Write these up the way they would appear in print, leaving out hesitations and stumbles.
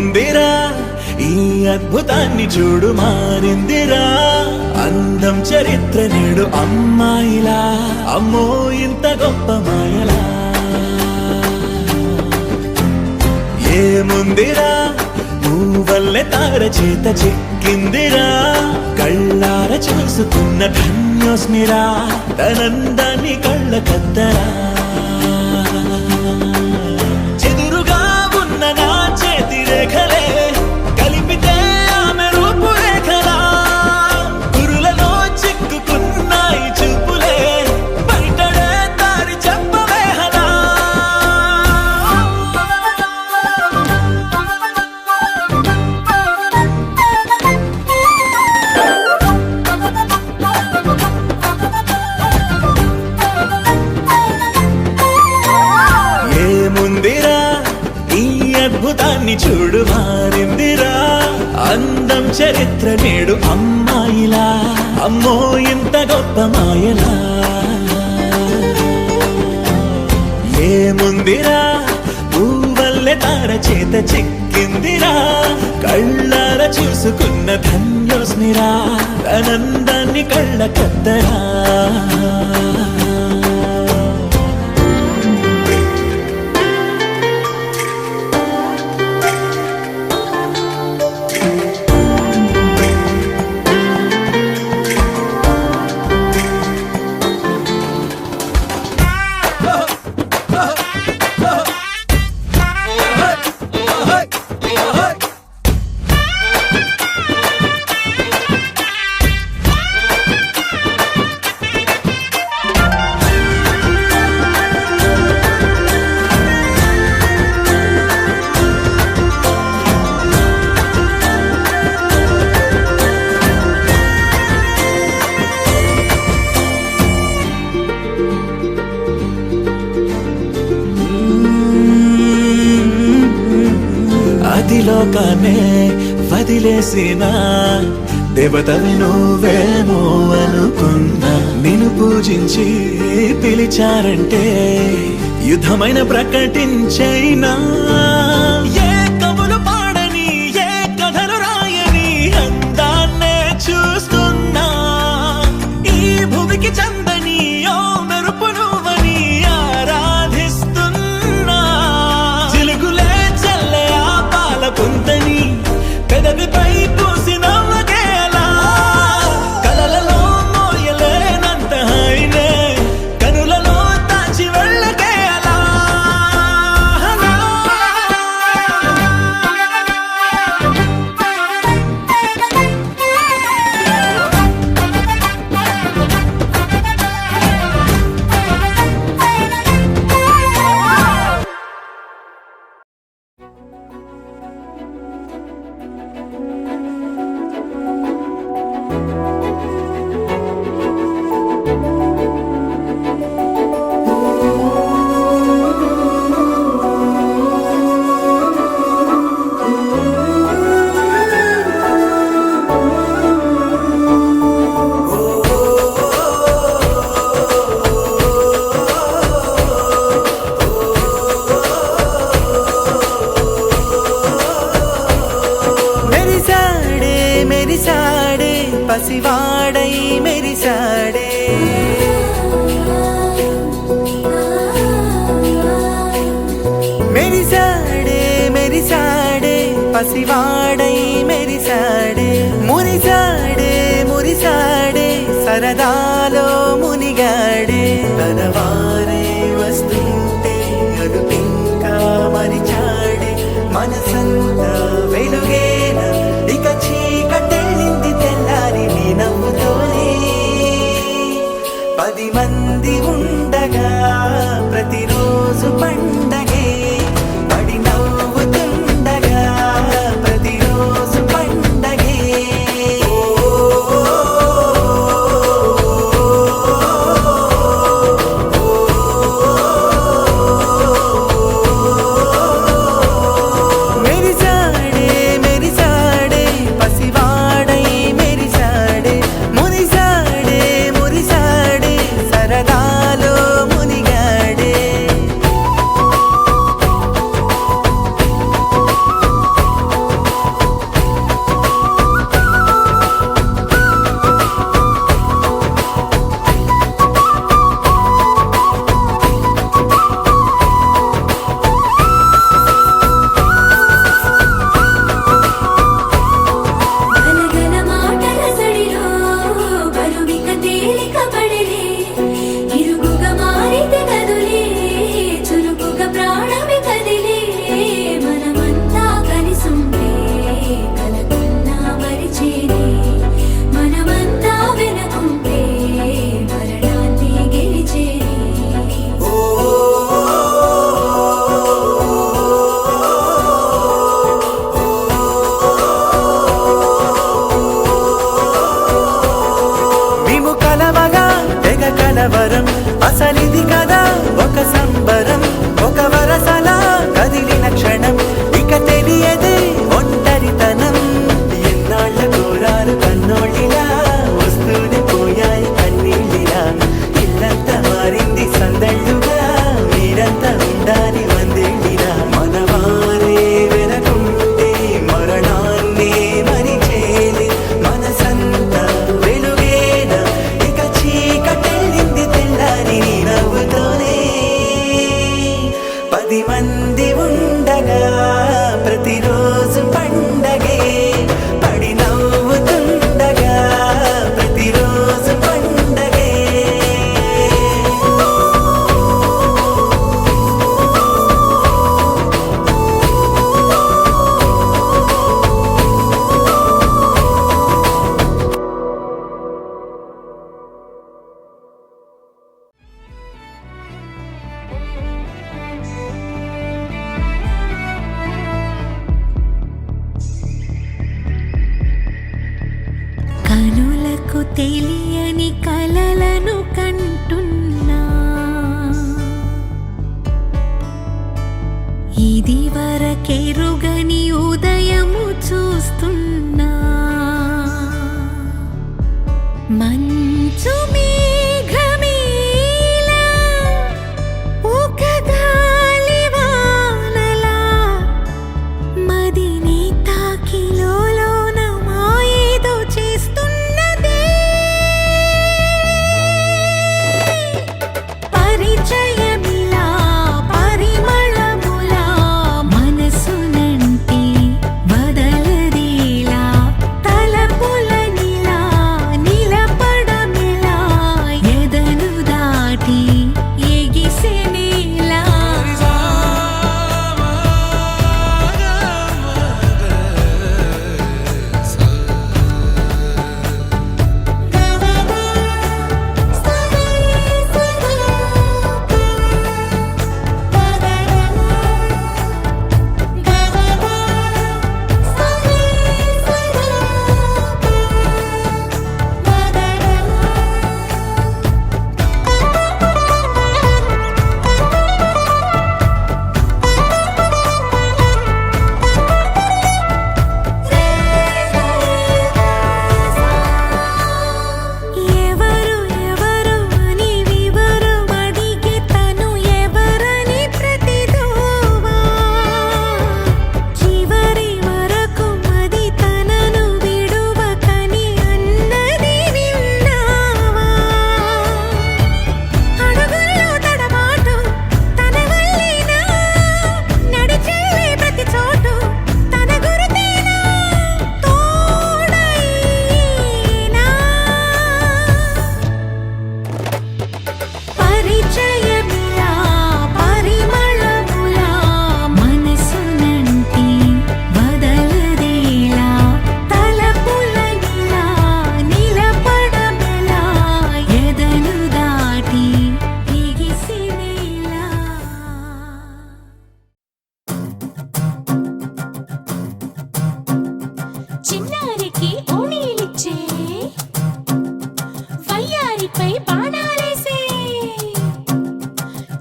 ఏముందిరా ఈ అద్భుతాన్ని చూడు మారిందిరా అందం చరిత్ర నేడు అమ్మాయిలా అమ్మో ఇంత గొప్ప మాయలా ఏముందిరా నువ్వల్లే తార చేత చిక్కిందిరా కళ్ళార చూసుకున్న ధన్యోస్మిరా తనందాన్ని కళ్ళ కద్దరా చెదురుగా ఉన్న నా చేతి రేఖలే కలిపితే ఆమె రూపురేఖలా గురులలో చిక్కుకున్నాయి చూపులే బయటడే దారి చెప్పవేహలా ఏముందిరా ఈ అద్భుతాన్ని చూడు మారిందిరా అందం చరిత్ర నేడు అమ్మాయిలా అమ్మో ఇంత గొప్ప మాయలా ఏముందిరా నువ్వల్లే తార చేత చిక్కిందిరా కళ్ళార చూసుకున్న ధన్యోస్మిరా ఆనందాన్ని కళ్ళ కద్దరా లోకానే వదిలేసిన దేవతవి నువ్వేమో అనుకున్నా నిన్ను పూజించి పిలిచారంటే యుద్ధమైన ప్రకటించైనా ఏ కవులు పాడని ఏ కథలు రాయని అందాన్నే చూస్తున్నా ఈ భూమికి చందని ఓ మెరుపు నువ్వని ఆరాధిస్తున్నా చిలుగులే చల్లే ఆ పాల పుంతని పెదవిపై పూసి నవ్వకేలా కలలలో మోయలేనంత హాయినే కనులలో దాచి వెళ్ళకేలా పసివాడై మెరిసాడే మెరిసాడే మెరిసాడే పసివాడై మెరిసాడే మురిసాడే మురిసాడే సరదాలో మునిగాడే తనవారే వస్తుంటే అదుపింకా మరిచాడే మనసంతా వెలుగేనా ఇక చీకటెళ్ళింది తెల్లారి నీ నవ్వుతోనే 10 మంది ఉండగా ప్రతిరోజు పండగే పడి నవ్వుతుండగా ప్రతిరోజు పండగే మెరిసాడే మెరిసాడే పసివాడై మెరిసాడే మురిసాడే మురిసాడే సరదాలో మునిగాడే కలవరం అసలిది కదా ఒక సంబరం ఒక వరసలా కదిలిన క్షణం ఇక తెలియదే ఒంటరితనం ఎన్నాళ్ళ కోరారు కన్నోళ్ళిలా వస్తూనే పోయాయి కన్నీళ్ళిలా ఇల్లంతా మారింది సందళ్ళుగా మీరంతా ఉండాలి వందేళ్ళిలా మనవారే వెనకుంటే మరణాన్నే మరిచేలే మనసంతా వెలుగేన ఇక చీకటెళ్ళింది తెల్లారి నీ నవ్వుతోనే 10 మంది ఉండగా ప్రతిరోజు పండగే పడి నవ్వుతుండగా ప్రతిరోజు పండగే కనులకు తెలియని కలలను కంటున్నా ఇది వరకెరుగని ఉదయము చూస్తున్నా మంచు మేఘమేలా ఒక గాలివానలా మదిని తాకిలోన మాయేదో చేస్తున్నదే పరిచయమిలా పరిమళములా మనసునంటి వదలదేలా తలపులనిలా నిలపడమిలా ఎదను దాటి ఎగిసెనేలా ఎవరు ఎవరు అని వివరు అడిగే తను ఎవరని ప్రతిదోవా చివరి వరకు మది తనను విడువకని అన్నది విన్నావా అడుగుల్లో తడబాటు తన వల్లేనా నడిచేలే ప్రతి చోటు తన గురుతేనా తోడైనా పరిచయమిలా పరిమళములా మనసునంటి వదలదేలా తలపులనిలా నిలపడమెలా ఎదను దాటి ఎగిసినేలా చిన్నారికి ఓణీలిచ్చే వయ్యారిపై బాణాలేసే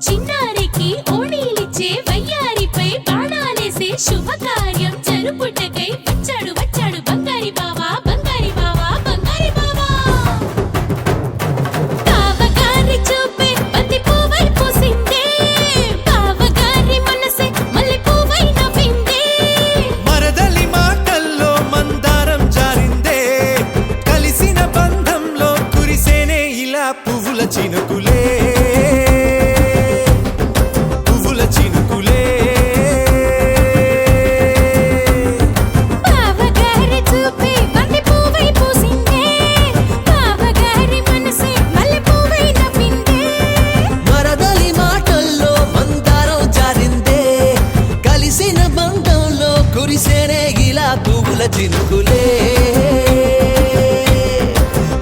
చిన్నారికి ఓణీలిచ్చే వయ్యారిపై బాణాలేసే శుభకార్యం జరుపుటకై వచ్చాడు వచ్చాడు బంగారి బావా బంగారి బావా బంగారి బావా బావగారి చూపే బంతి పువ్వై పూసిందే బావగారి మనసే మల్లె పువ్వై నవ్విందే మరదలి మాటల్లో మందారం జారిందే కలిసిన బంధంలో కురిసేనే ఇలా పువ్వుల చినుకులే పువ్వుల చినుకులే బావగారి చూపే బంతి పువ్వై పూసిందే బావగారి మనసే మల్లె పువ్వై నవ్విందే మరదలి మాటల్లో మందారం జారిందే కలిసిన బంధంలో కురిసేనే ఇలా పువ్వుల చినుకులే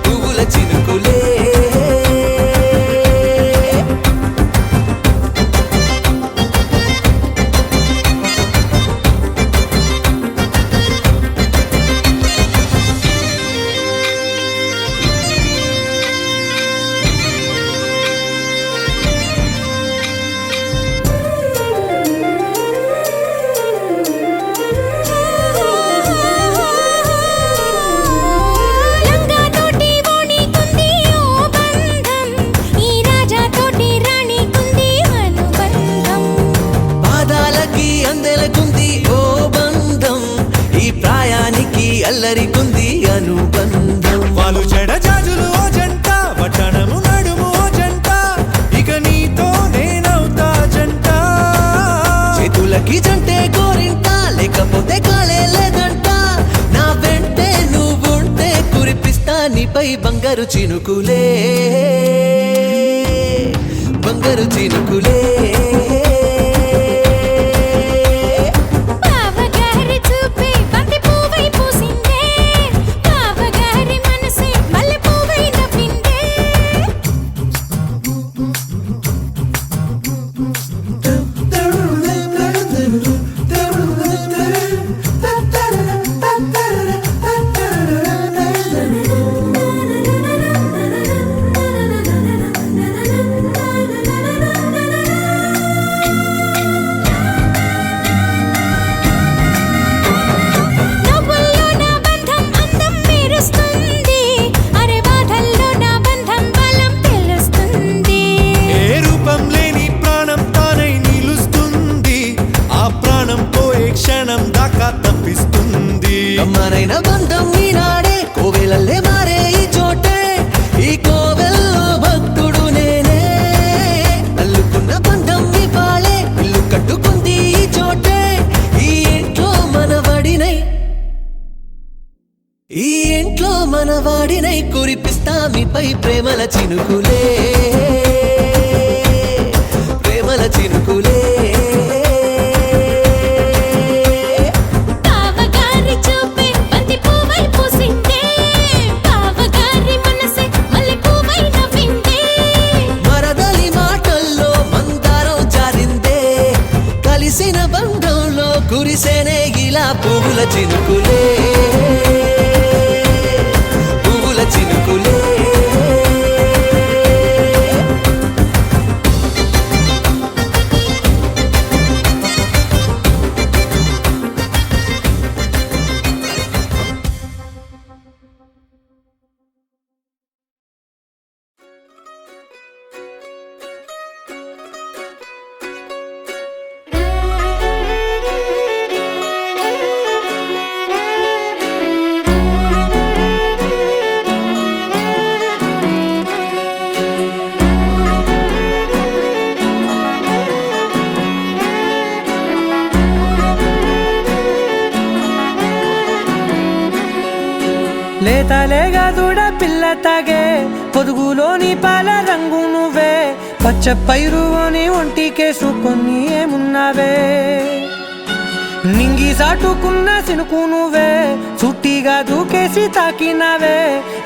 పువ్వుల చినుకులే బంగారు చినుకులే బంగారు చినుకులే బావగారి చూపే బంతి పువ్వై పూసిందే బావగారి మనసే మల్లె పువ్వై నవ్విందే నవ్వుల్లో నా బంధం అందం మెరుస్తుంది అరే బాధల్లో నా బంధం బలం తెలుస్తుంది ఏ రూపం లేని ప్రాణం తానై నిలుస్తుంది ఆ ప్రాణం పోయే క్షణం దాకా తప్పిస్తుంది అమ్మనైన బంధం ఈనాడే కోవెలల్లే మారే ఈ చోటే ఈ కోవెల్లో భక్తుడు నేనే అల్లుకున్న బంధం ఇవాళే ఇల్లు కట్టుకుంది ఈ చోటే ఈ ఇంట్లో మనవాడినై ఈ ఇంట్లో మనవాడినై కురిపిస్తా మీపై ప్రేమల చినుకులే ప్రేమల చినుకులే బావగారి చూపే బంతి పువ్వై పూసిందే బావగారి మనసే మల్లె పువ్వై నవ్విందే మరదలి మాటల్లో మందారం జారిందే కలిసిన బంధంలో కురిసేనే ఇలా పువ్వుల చినుకులే పువ్వుల చినుకులే లేతలేగా దూడ పిల్ల తాగే పొదుగులోని పాల రంగు నువ్వే పచ్చ పైరుని ఒంటికేసుకొని ఏమున్నావే నింగి సాటుకున్న సినుకు నువ్వే చుట్టిగా దూకేసి తాకినావే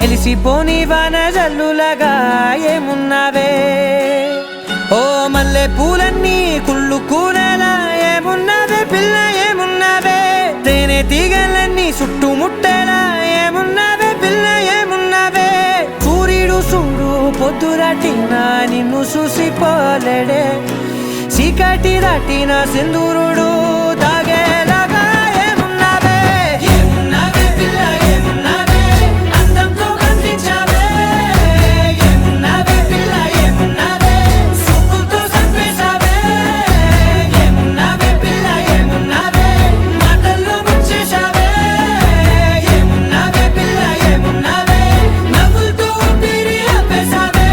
ఎలిసిపోని వాన జల్లులాగా ఏమున్నావే ఓ మల్లె పూలన్నీ కుళ్ళు కూరలా ఏమున్నావే పిల్ల ఏమున్నావే తేనె తీగలన్నీ చుట్టుముట్టేలా ఏమున్నావే పిల్ల ఏమున్నావే సూర్యుడు చూడు పొద్దురాటిన నిన్ను చూసిపోలేడే చీకటి దాటిన సింధూరుడు తాగేలాగా ఏమున్నావే ఏమున్నావే పిల్ల ఏమున్నావే అందంతో కనిపించావే ఏమున్నావే పిల్ల ఏమున్నావే సుక్కుతో చంపేశావే ఏమున్నావే పిల్ల ఏమున్నావే మాటల్లో ముంచేశావే ఏమున్నావే పిల్ల ఏమున్నావే నవ్వులతో ఊపిరి ఆపేశావే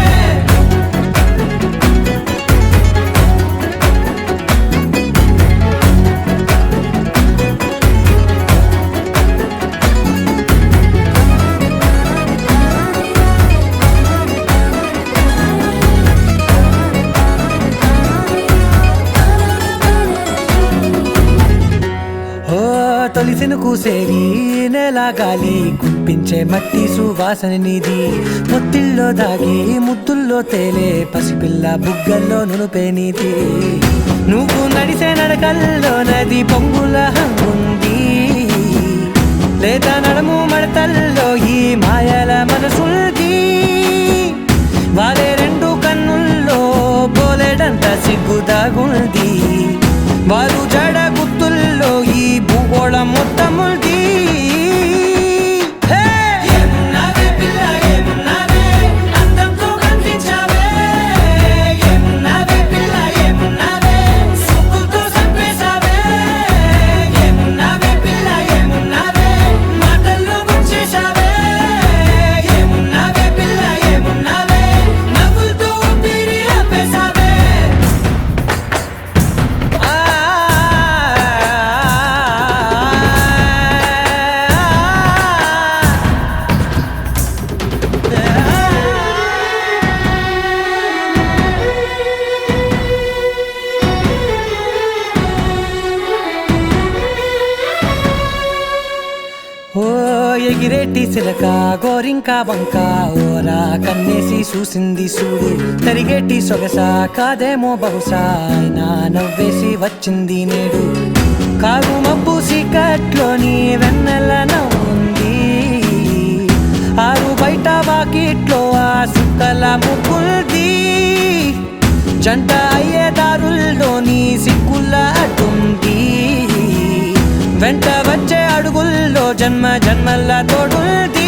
ఓ తొలిసిన కూసేరి నెల గాలి కుప్పించే మట్టి సువాసన నీది పొత్తిల్లో దాగి ముద్దుల్లో తేలే పసిపిల్ల బుగ్గల్లో నునుపే నీది నువ్వు నడిసే నడకల్లో నది పొంగుల హంగుంది లేదా నడము మడతల్లో ఈ మాయల మనసుల్ది వారే రెండు కన్నుల్లో బోలెడంత సిగ్గుదాగుంది వారు జడ గుత్తుల్లో ఈ భూగోళం మొత్తముల్ది ఏమున్నావే పిల్ల ఏమున్నావే అందంతో కనిపించావే ఏమున్నావే పిల్ల ఏమున్నావే సుక్కుతో చంపేశావే ఏమున్నావే పిల్ల ఏమున్నావే మాటల్లో ముంచేశావే ఏమున్నావే ఎగిరేటి సిలక గోరింక వంక ఓరా కన్నేసి చూసింది చూడు తరిగేటి సొగస కాదేమో బహుశా అయినా నవ్వేసి వచ్చింది నేడు కారు మబ్బు సీకట్లోని వెన్నెల నవ్వుంది ఆరు బయట వాకిట్లో ఆ సుక్కల ముగ్గుల్ది జంట అయ్యే దారుల్లోని సిక్కుల అడ్డుంది వెంట వచ్చే అడుగుల్లో జన్మ జన్మల తోడుంది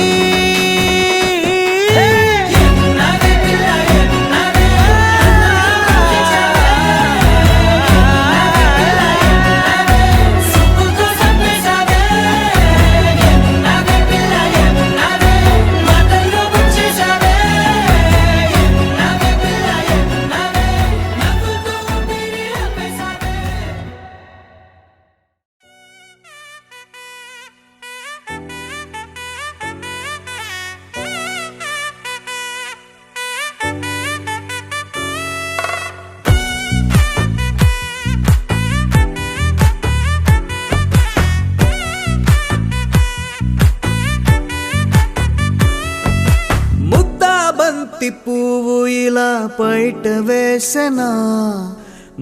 బంతి పువ్వు ఇలా బయట వేసెనా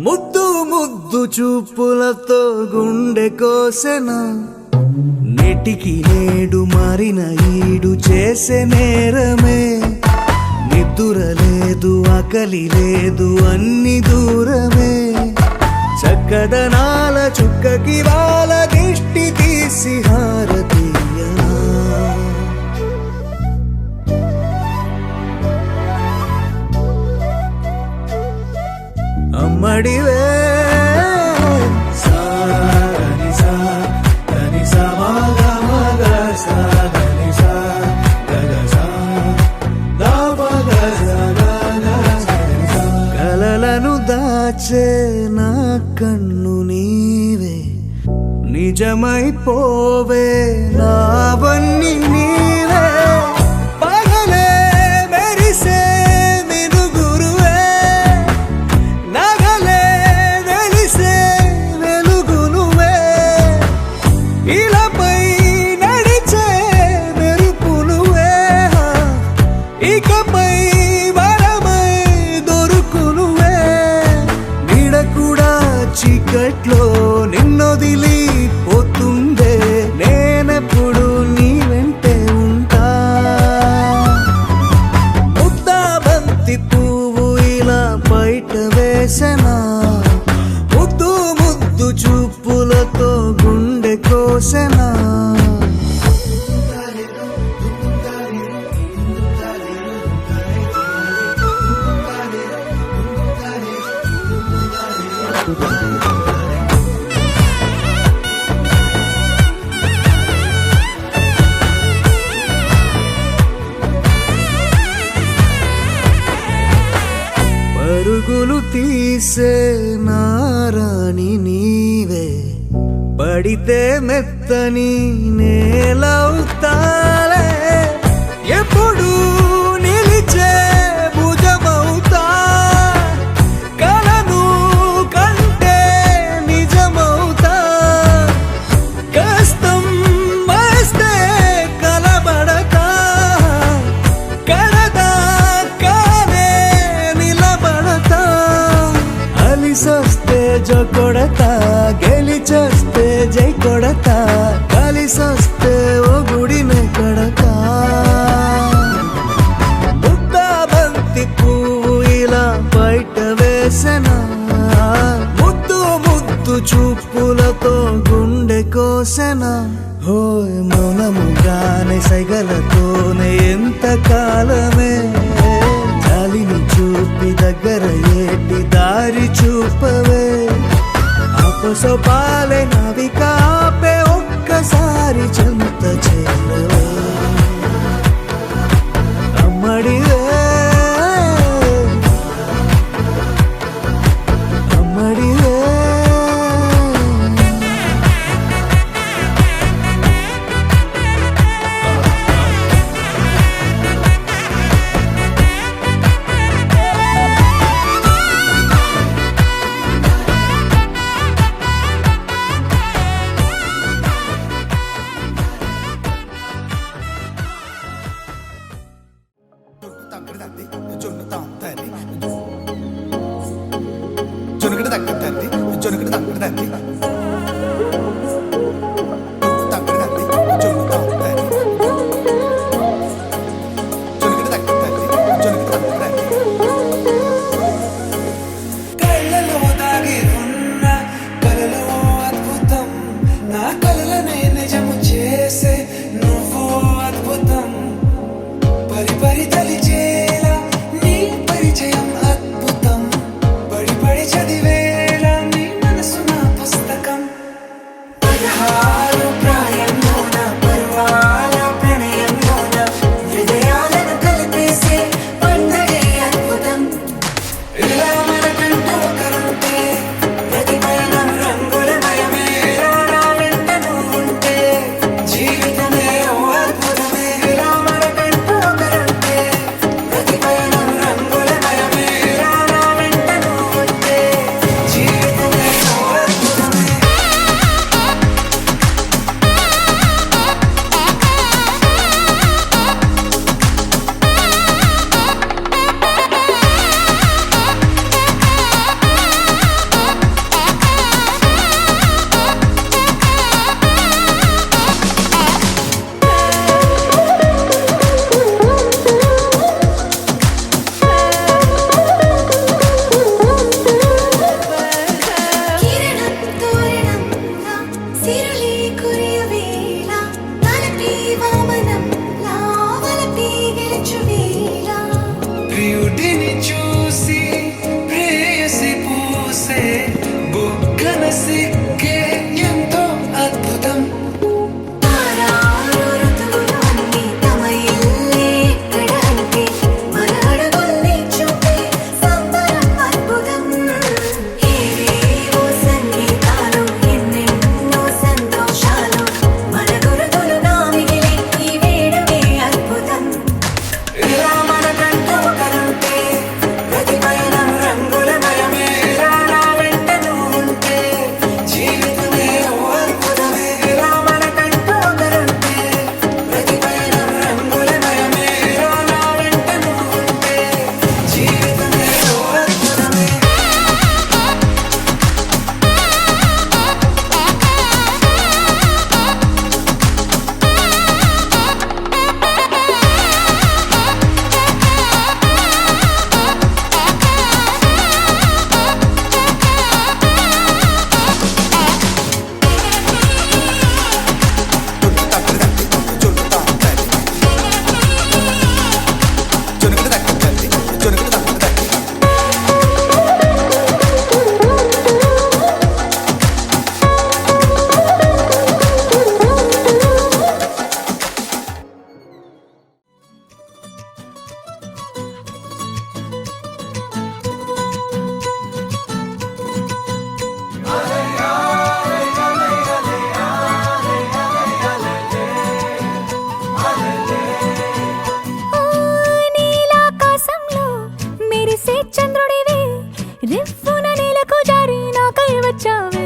ముద్దు ముద్దు చూపులతో గుండె కోసెనా నెటికి నేడు మారిన ఈడు చేసే నేరమే నిద్ర లేదు ఆకలి లేదు అన్ని దూరమే చక్కదనాల చుక్కకి వాళ్ళ దిష్టి తీసి హారతీయనా అమ్మడివే కలలను దాచే నా కన్ను నీవే నిజమైపోవే నావన్నీ నీవే పగలే మెరిసే చీకట్లో నిన్నొదిలి పోతుందే నేనెప్పుడు నీ వెంటే ఉంటా ముద్దా బంతి పువ్వు ఇలా బయట వేసెనా ముద్దు ముద్దు చూపులతో గుండె కోసెనా పరుగులు తీసే నారాణి నీవే పడితే మెత్తని నేలవుతాలే ఎప్పుడు నిలిచే భుజమవుతా కలను కంటే నిజమవుతా కష్టం వస్తే కలబడతా కడదా కానే నిలబడతా అలిసొస్తే జో కొడతా గెలిచొస్తే జై కొడతా కలిసొస్తే ఓ గుడినే కడతా ముద్దా బంతి పువ్వు ఇలా బయట వేసెనా ముద్దు ముద్దు చూపులతో గుండె కోసెనా హోయ్ మౌనముగానే సైగలతోనే ఎంత కాలమే జాలిని చూపి దగ్గర ఏటి దారి చూపవే అపసోపాలే నవికాపే ఒక్కసారి చెంత చేరవే అమ్మడివే అమ్మడివే జొనకటి తగ్గదండి జొనకటి తగ్గదండి తగ్గదండి జొనకటి తగ్గదండి జొనకటి తగ్గదండి జొనకటి తగ్గదండి కళ్ళలో దాగి ఉన్న కలలో అద్భుతం నా కలలనే నిజము చేసే నువ్వు అద్భుతం పరి పరి తలిచేలా నీ పరిచయం అద్భుతం పడి పడి చదివేలా నీ మనసు నా పుస్తకం 16 ప్రాయంలోన పర్వాల ప్రణయంలోన హృదయాలను కలిపేసే పండగే అద్భుతం ఇలా మనకంటూ ఒకరుంటే ప్రతి పయనం రంగులమయమే ఇలా నా వెంట నువ్వుంటే జీవితమే ఓ అద్భుతమే ఇలా మనకంటూ ఒకరుంటే ప్రతి పయనం రంగులమయమే ఇలా నా వెంట నువ్వుంటే జీవితమే ఓ అద్భుతమే కిరణం తోరణంలా సిరులే కురియవేళ తలపి వామనంలా వలపి గెలుచువేళ ప్రియుడిని చూసి ప్రేయసి పూసే బుగ్గన సిగ్గే ఎంతో అద్భుతం తారారు ఋతువులన్నీ తమ ఇల్లే ఎక్కడ అంటే మన అడుగుల్ని చూపే సంబరం అద్భుతం ఏవేవో సంగీతాలు ఎన్నెన్నో సంతోషాలు మన గురుతులుగా మిగిలే ఈ వేడుకే అద్భుతం ఇలా మనకంటూ ఒకరుంటే ప్రతి పయనం రంగులమయమే ఇలా నా వెంట నువ్వుంటే జీవితమే ఓ అద్భుతమే ఇలా మనకంటూ ఒకరుంటే ప్రతి పయనం రంగులమయమే ఇలా నా వెంట నువ్వుంటే జీవితమే ఓ అద్భుతమే జొనకటి తగ్గదండి జొనకటి తగ్గదండి జొనకటి తగ్గదండి నీలాకాశంలో మెరిసే చంద్రుడివి రివ్వున నేలకు జారి నాకై వచ్చావే